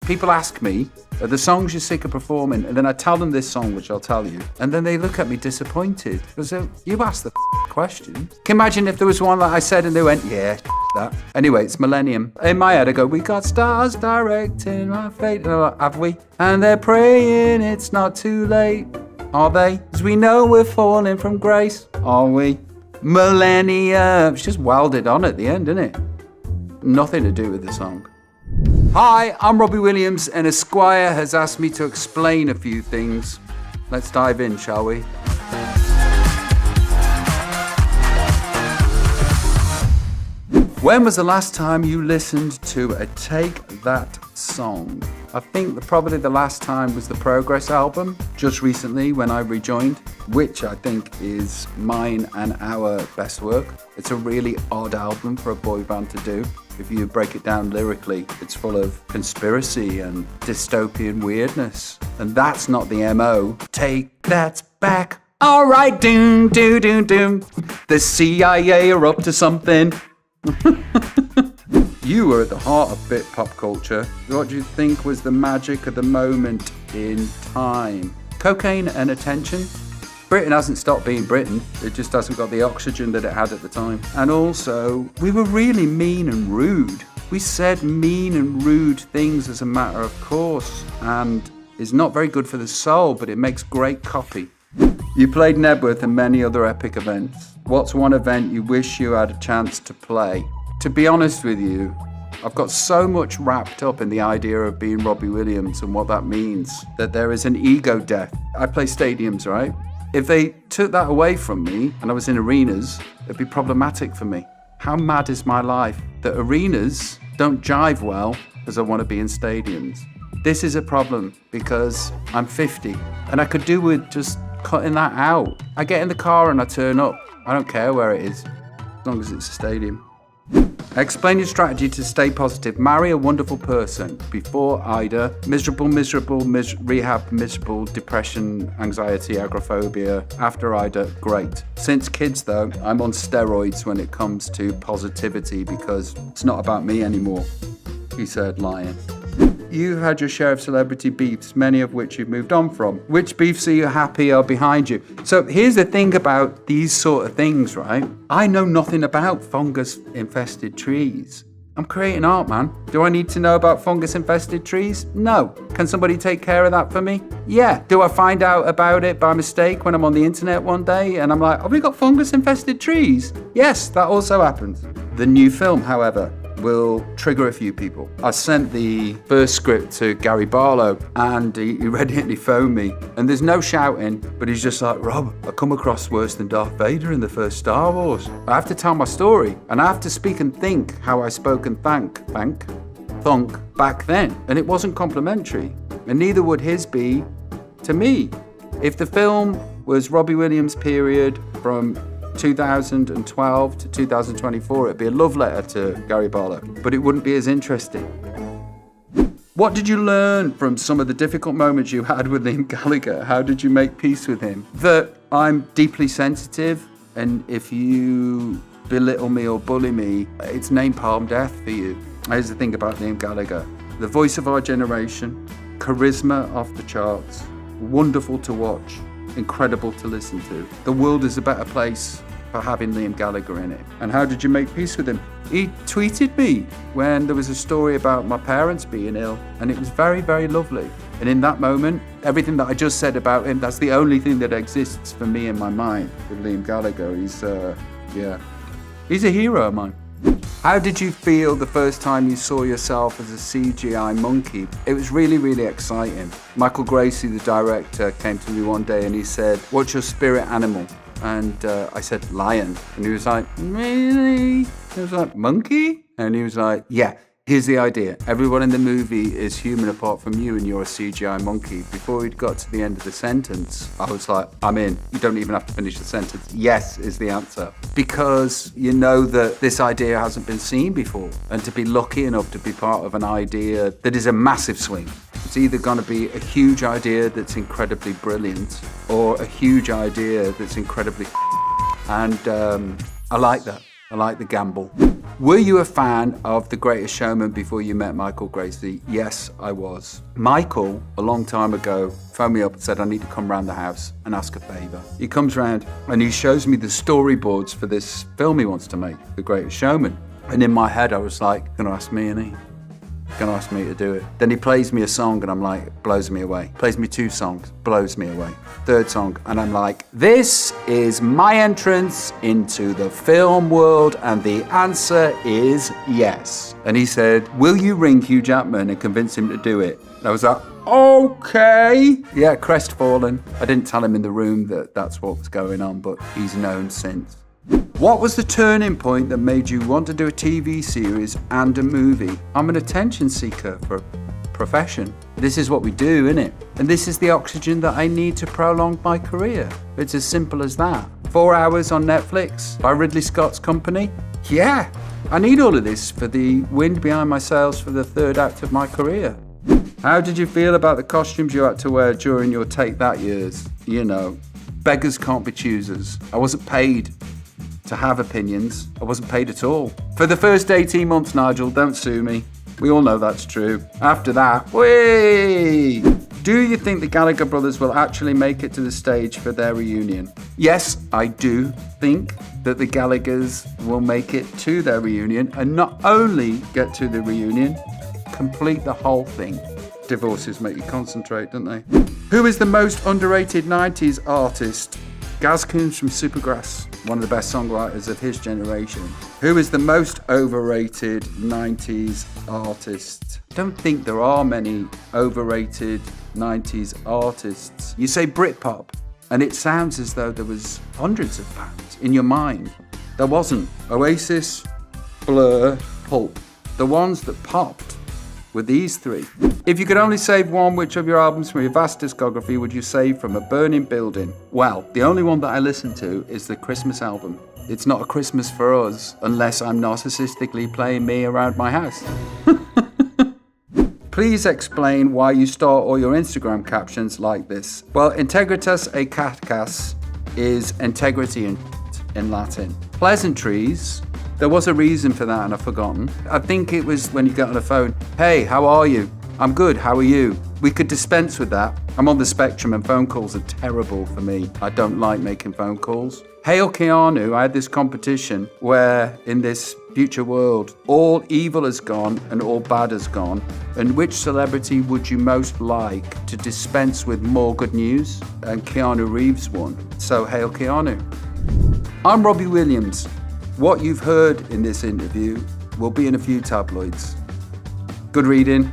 People ask me, are the songs you're sick of performing? And then I tell them this song, which I'll tell you. And then they look at me disappointed. Because you asked the question. Can you imagine if there was one that I said and they went, yeah, that. Anyway, it's Millennium. In my head, I go, we got stars directing my fate. And I'm like, have we? And they're praying it's not too late. Are they? Because we know we're falling from grace. Are we? Millennium. It's just welded on at the end, isn't it? Nothing to do with the song. Hi, I'm Robbie Williams, and Esquire has asked me to explain a few things. Let's dive in, shall we? When was the last time you listened to a Take That song? I think probably the last time was the Progress album, just recently when I rejoined, which I think is mine and our best work. It's a really odd album for a boy band to do. If you break it down lyrically, it's full of conspiracy and dystopian weirdness. And that's not the MO. Take that back. All right, doom, doom, doom, doom. The CIA are up to something. You were at the heart of Brit pop culture. What do you think was the magic of the moment in time? Cocaine and attention? Britain hasn't stopped being Britain. It just hasn't got the oxygen that it had at the time. And also, we were really mean and rude. We said mean and rude things as a matter of course, and is not very good for the soul, but it makes great copy. You played Nebworth and many other epic events. What's one event you wish you had a chance to play? To be honest with you, I've got so much wrapped up in the idea of being Robbie Williams and what that means that there is an ego death. I play stadiums, right? If they took that away from me and I was in arenas, it'd be problematic for me. How mad is my life that arenas don't jive well because I want to be in stadiums? This is a problem because I'm 50 and I could do with just cutting that out. I get in the car and I turn up. I don't care where it is, as long as it's a stadium. Explain your strategy to stay positive. Marry a wonderful person. Before Ida, miserable, rehab, miserable, depression, anxiety, agoraphobia. After Ida, great. Since kids though, I'm on steroids when it comes to positivity because it's not about me anymore, he said, lying. You've had your share of celebrity beefs, many of which you've moved on from. Which beefs are you happy are behind you? So here's the thing about these sort of things, right? I know nothing about fungus-infested trees. I'm creating art, man. Do I need to know about fungus-infested trees? No. Can somebody take care of that for me? Yeah. Do I find out about it by mistake when I'm on the internet one day and I'm like, have we got fungus-infested trees? Yes, that also happens. The new film, however, will trigger a few people. I sent the first script to Gary Barlow and he read it and he phoned me. And there's no shouting, but he's just like, Rob, I come across worse than Darth Vader in the first Star Wars. I have to tell my story and I have to speak and think how I spoke and thunk back then. And it wasn't complimentary. And neither would his be to me. If the film was Robbie Williams period from 2012 to 2024, it'd be a love letter to Gary Barlow, but it wouldn't be as interesting. What did you learn from some of the difficult moments you had with Liam Gallagher? How did you make peace with him? That I'm deeply sensitive, and if you belittle me or bully me, it's napalm death for you. Here's the thing about Liam Gallagher. The voice of our generation, charisma off the charts, wonderful to watch, incredible to listen to. The world is a better place for having Liam Gallagher in it. And how did you make peace with him? He tweeted me when there was a story about my parents being ill, and it was very, very lovely. And in that moment, everything that I just said about him, that's the only thing that exists for me in my mind with Liam Gallagher. He's a hero of mine. How did you feel the first time you saw yourself as a CGI monkey? It was really, really exciting. Michael Gracie, the director, came to me one day and he said, what's your spirit animal? And I said, lion. And he was like, really? I was like, monkey? And he was like, yeah, here's the idea. Everyone in the movie is human apart from you and you're a CGI monkey. Before he'd got to the end of the sentence, I was like, I'm in. You don't even have to finish the sentence. Yes is the answer. Because you know that this idea hasn't been seen before. And to be lucky enough to be part of an idea that is a massive swing. It's either going to be a huge idea that's incredibly brilliant or a huge idea that's incredibly and I like that. I like the gamble. Were you a fan of The Greatest Showman before you met Michael Gracie? Yes, I was. Michael, a long time ago, phoned me up and said I need to come round the house and ask a favour. He comes round and he shows me the storyboards for this film he wants to make, The Greatest Showman. And in my head I was like, gonna ask me, innit? Gonna ask me to do it. Then he plays me a song and I'm like, blows me away. Plays me 2 songs, blows me away. 3rd song and I'm like, this is my entrance into the film world and the answer is yes. And he said, will you ring Hugh Jackman and convince him to do it? And I was like, okay. Yeah, crestfallen. I didn't tell him in the room that that's what was going on, but he's known since. What was the turning point that made you want to do a TV series and a movie? I'm an attention seeker for a profession. This is what we do, innit? And this is the oxygen that I need to prolong my career. It's as simple as that. 4 hours on Netflix by Ridley Scott's company? Yeah, I need all of this for the wind behind my sails for the 3rd act of my career. How did you feel about the costumes you had to wear during your Take That years? You know, beggars can't be choosers. I wasn't paid to have opinions. I wasn't paid at all. For the first 18 months, Nigel, don't sue me. We all know that's true. After that, whee! Do you think the Gallagher brothers will actually make it to the stage for their reunion? Yes, I do think that the Gallaghers will make it to their reunion and not only get to the reunion, complete the whole thing. Divorces make you concentrate, don't they? Who is the most underrated 90s artist? Gaz Coombs from Supergrass, one of the best songwriters of his generation. Who is the most overrated 90s artist? Don't think there are many overrated 90s artists. You say Britpop, and it sounds as though there was hundreds of bands in your mind. There wasn't. Oasis, Blur, Pulp. The ones that popped were these 3. If you could only save one, which of your albums from your vast discography would you save from a burning building? Well, the only one that I listen to is the Christmas album. It's not a Christmas for us unless I'm narcissistically playing me around my house. Please explain why you start all your Instagram captions like this. Well, integritas et cacas is integrity in Latin. Pleasantries. There was a reason for that and I've forgotten. I think it was when you get on the phone, hey, how are you? I'm good, how are you? We could dispense with that. I'm on the spectrum and phone calls are terrible for me. I don't like making phone calls. Hail Keanu, I had this competition where in this future world, all evil has gone and all bad has gone. And which celebrity would you most like to dispense with more good news? And Keanu Reeves won. So hail Keanu. I'm Robbie Williams. What you've heard in this interview will be in a few tabloids. Good reading.